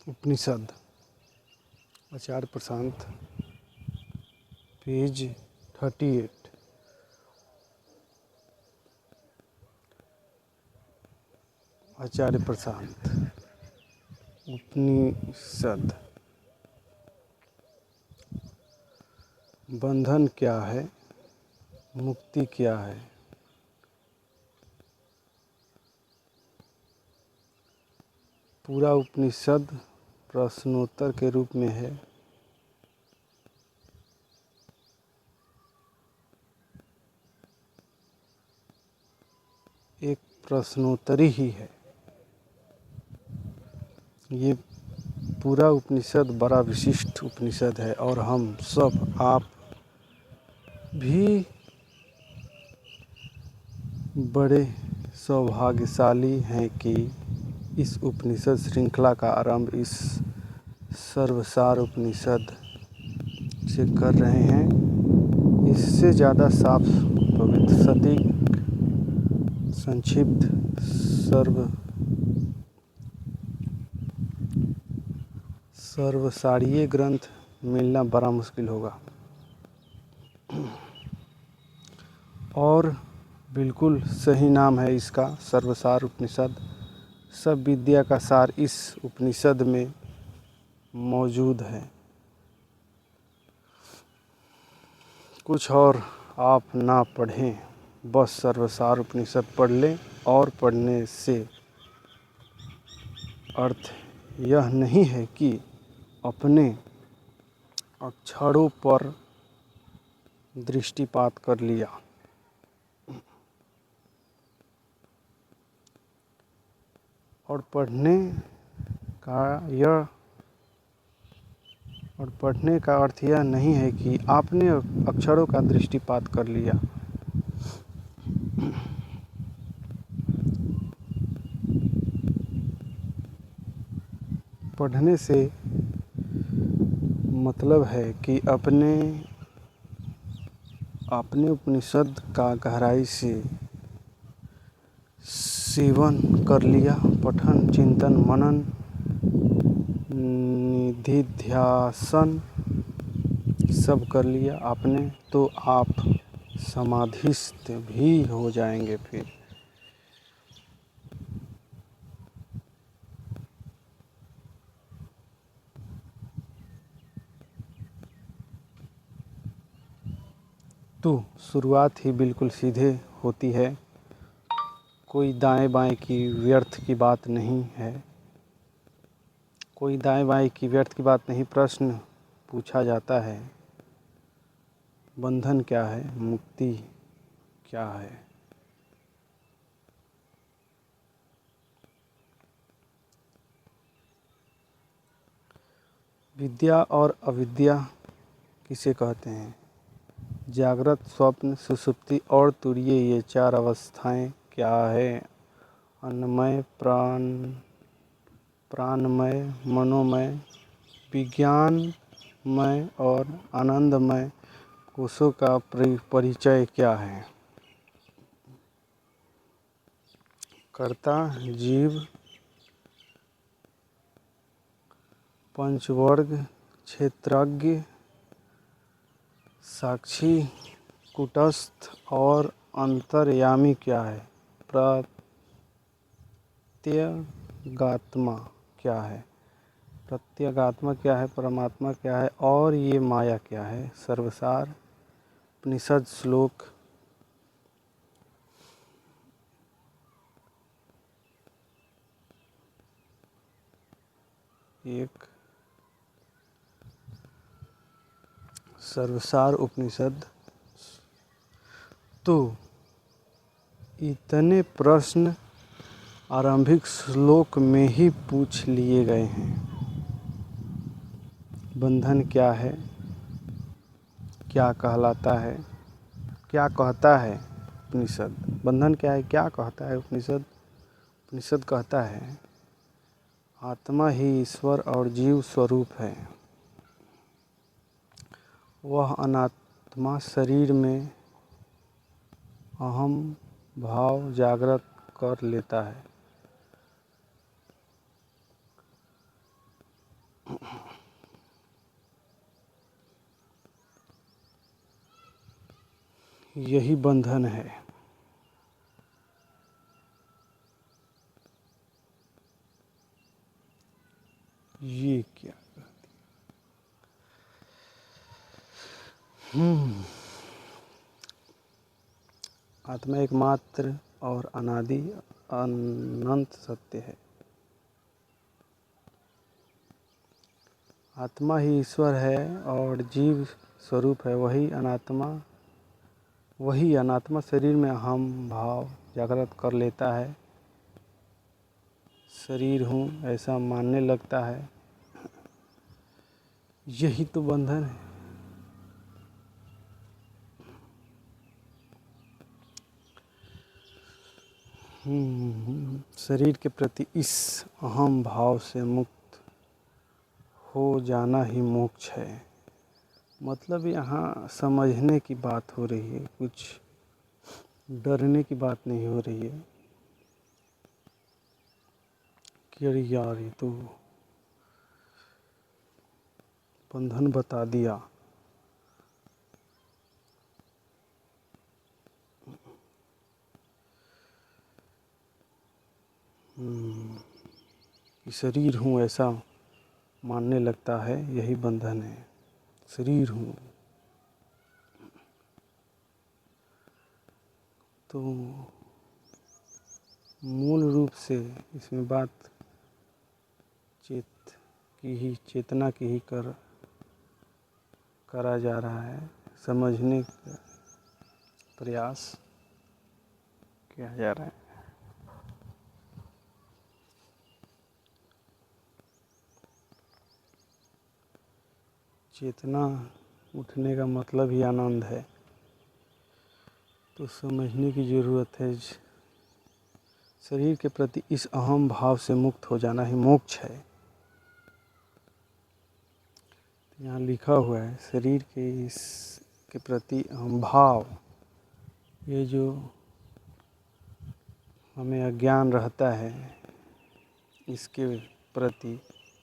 उपनिषद आचार्य प्रशांत page 38। आचार्य प्रशांत उपनिषद। बंधन क्या है, मुक्ति क्या है। पूरा उपनिषद प्रश्नोत्तर के रूप में है। एक प्रश्नोत्तरी ही है। ये पूरा उपनिषद बड़ा विशिष्ट उपनिषद है और हम सब आप भी बड़े सौभाग्यशाली हैं कि इस उपनिषद श्रृंखला का आरंभ इस सर्वसार उपनिषद से कर रहे हैं। इससे ज़्यादा साफ, पवित्र, सटीक, संक्षिप्त, सर्वसारीय ग्रंथ मिलना बड़ा मुश्किल होगा। और बिल्कुल सही नाम है इसका, सर्वसार उपनिषद। सब विद्या का सार इस उपनिषद में मौजूद है। कुछ और आप ना पढ़ें, बस सर्वसार उपनिषद पढ़ लें। और पढ़ने से अर्थ यह नहीं है कि अपने अक्षरों पर दृष्टिपात कर लिया। और पढ़ने का अर्थ यह नहीं है कि आपने अक्षरों का दृष्टिपात कर लिया। पढ़ने से मतलब है कि अपने उपनिषद का गहराई से सेवन कर लिया। पठन, चिंतन, मनन, निधिध्यासन सब कर लिया आपने, तो आप समाधिस्थ भी हो जाएंगे। फिर तो शुरुआत ही बिल्कुल सीधे होती है। कोई दाएं बाएं की व्यर्थ की बात नहीं है। कोई दाएं बाएं की व्यर्थ की बात नहीं। प्रश्न पूछा जाता है, बंधन क्या है, मुक्ति क्या है। विद्या और अविद्या किसे कहते हैं। जागृत, स्वप्न, सुषुप्ति और तुरीय, ये चार अवस्थाएं क्या है। अन्नमय, प्राणमय, मनोमय, विज्ञानमय और आनंदमय कोशों का परिचय क्या है। कर्ता, जीव, पंचवर्ग, क्षेत्रज्ञ, साक्षी, कूटस्थ और अंतर्यामी क्या है। प्रत्यगात्मा क्या है। प्रत्यगात्मा क्या है, परमात्मा क्या है और ये माया क्या है। सर्वसार उपनिषद श्लोक 1। सर्वसार उपनिषद। तो इतने प्रश्न आरंभिक श्लोक में ही पूछ लिए गए हैं। बंधन क्या है, क्या कहलाता है, क्या कहता है उपनिषद। बंधन क्या है, क्या कहता है उपनिषद। उपनिषद कहता है आत्मा ही ईश्वर और जीव स्वरूप है। वह अनात्मा शरीर में अहम भाव जागृत कर लेता है। यही बंधन है। ये क्या? आत्मा एकमात्र और अनादि अनंत सत्य है। आत्मा ही ईश्वर है और जीव स्वरूप है। वही अनात्मा शरीर में अहम भाव जागृत कर लेता है। शरीर हूँ ऐसा मानने लगता है। यही तो बंधन है। शरीर के प्रति इस अहम भाव से मुक्त हो जाना ही मोक्ष है। मतलब यहाँ समझने की बात हो रही है, कुछ डरने की बात नहीं हो रही है कि अरे यार ये तो बंधन बता दिया। कि शरीर हूँ ऐसा मानने लगता है, यही बंधन है। शरीर हूँ तो मूल रूप से इसमें बात चेतना की ही करा जा रहा है। समझने का प्रयास किया जा रहा है। चेतना उठने का मतलब ही आनंद है, तो समझने की ज़रूरत है। शरीर के प्रति इस अहम भाव से मुक्त हो जाना ही मोक्ष है। यहाँ लिखा हुआ है शरीर के प्रति अहम भाव। ये जो हमें अज्ञान रहता है, इसके प्रति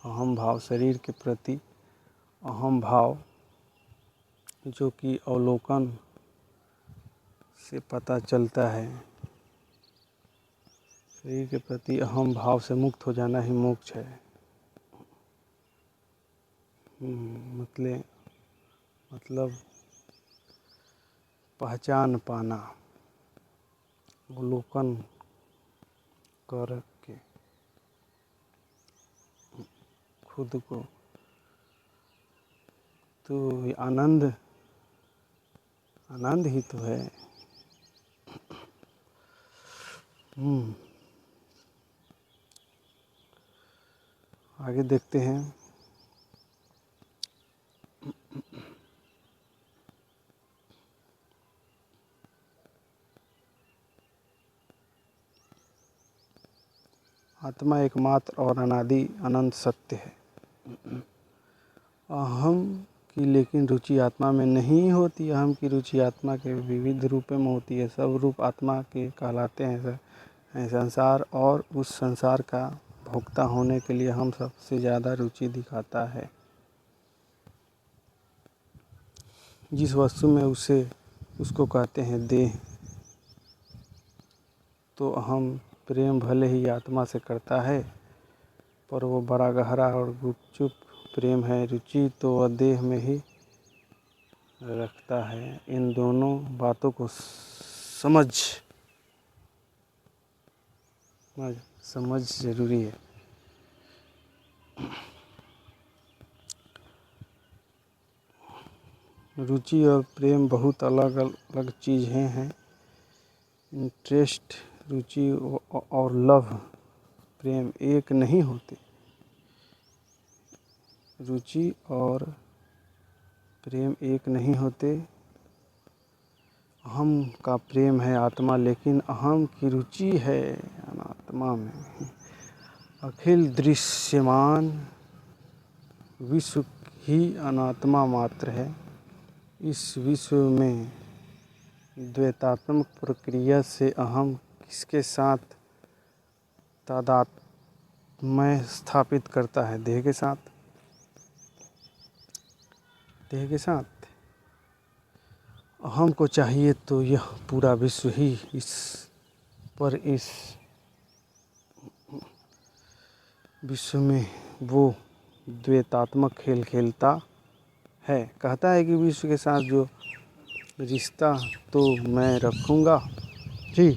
अहम भाव, शरीर के प्रति अहम भाव, जो कि अवलोकन से पता चलता है। शरीर के प्रति अहम भाव से मुक्त हो जाना ही मोक्ष है। मतलब पहचान पाना, अवलोकन करके खुद को, तो आनंद ही तो है। आगे देखते हैं। आत्मा एकमात्र और अनादि अनंत सत्य है। अहम की लेकिन रुचि आत्मा में नहीं होती। अहम की रुचि आत्मा के विविध रूपों में होती है। सब रूप आत्मा के कहलाते हैं। संसार और उस संसार का भोक्ता होने के लिए हम सबसे ज़्यादा रुचि दिखाता है। जिस वस्तु में उसको कहते हैं देह। तो अहम प्रेम भले ही आत्मा से करता है, पर वो बड़ा गहरा और गुपचुप प्रेम है। रुचि तो वह देह में ही रखता है। इन दोनों बातों को समझ जरूरी है। रुचि और प्रेम बहुत अलग अलग चीज़ें हैं। इंटरेस्ट, रुचि और लव, प्रेम एक नहीं होते। रुचि और प्रेम एक नहीं होते। अहम का प्रेम है आत्मा, लेकिन अहम की रुचि है अनात्मा में। अखिल दृश्यमान विश्व ही अनात्मा मात्र है। इस विश्व में द्वैतात्मक प्रक्रिया से अहम किसके साथ तादात्म्य स्थापित करता है? देह के साथ। हमको चाहिए तो यह पूरा विश्व ही इस विश्व में वो द्वैतात्मक खेल खेलता है। कहता है कि विश्व के साथ जो रिश्ता तो मैं रखूँगा जी,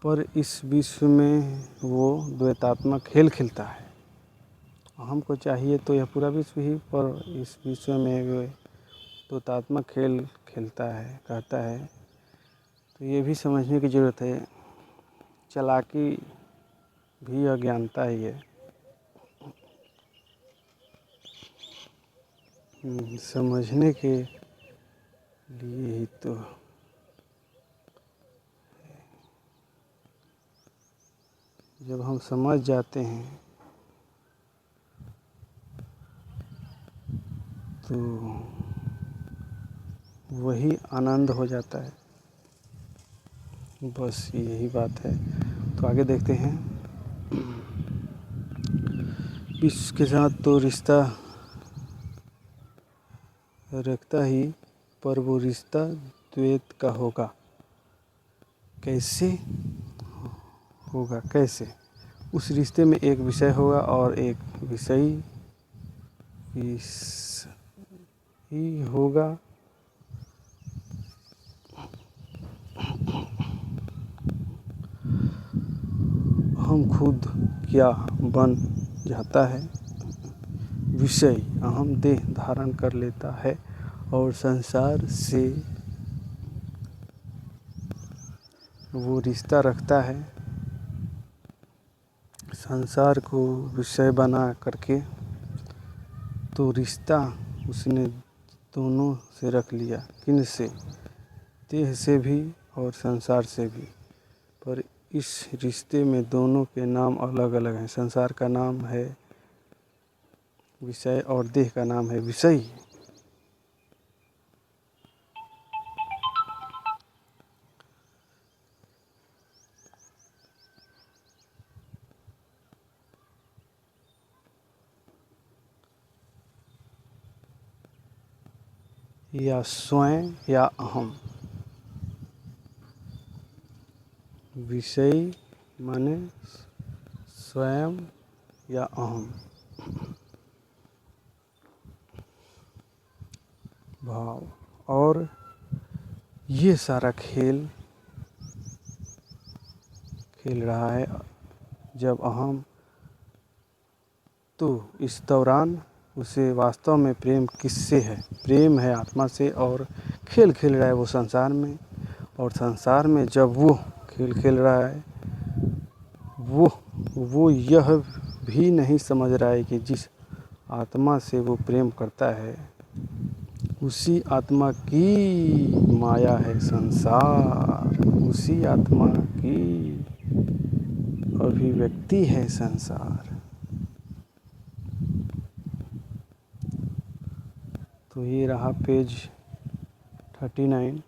पर इस विश्व में वो द्वैतात्मक खेल खेलता है। हमको चाहिए तो यह पूरा विश्व ही, पर इस विश्व में वो द्वैतात्मक खेल खेलता है, कहता है। तो ये भी समझने की ज़रूरत है, चालाकी भी अज्ञानता ही है। समझने के लिए ही तो जब हम समझ जाते हैं तो वही आनंद हो जाता है। बस यही बात है। तो आगे देखते हैं। विश्व के साथ तो रिश्ता रखता ही, पर वो रिश्ता द्वैत का होगा। कैसे होगा? कैसे? उस रिश्ते में एक विषय होगा और एक विषयी ही होगा। हम खुद क्या बन जाता है? विषय अहम देह धारण कर लेता है और संसार से वो रिश्ता रखता है। संसार को विषय बना करके तो रिश्ता उसने दोनों से रख लिया। किन से? देह से भी और संसार से भी। पर इस रिश्ते में दोनों के नाम अलग अलग हैं। संसार का नाम है विषय और देह का नाम है विषय। या स्वयं या अहम। विषय माने स्वयं या अहम भाव। और ये सारा खेल रहा है जब अहम, तो इस दौरान उसे वास्तव में प्रेम किससे है? प्रेम है आत्मा से, और खेल खेल रहा है वो संसार में। और संसार में जब वो खेल खेल रहा है, वो यह भी नहीं समझ रहा है कि जिस आत्मा से वो प्रेम करता है उसी आत्मा की माया है संसार, उसी आत्मा की अभिव्यक्ति है संसार। तो ये रहा पेज 39।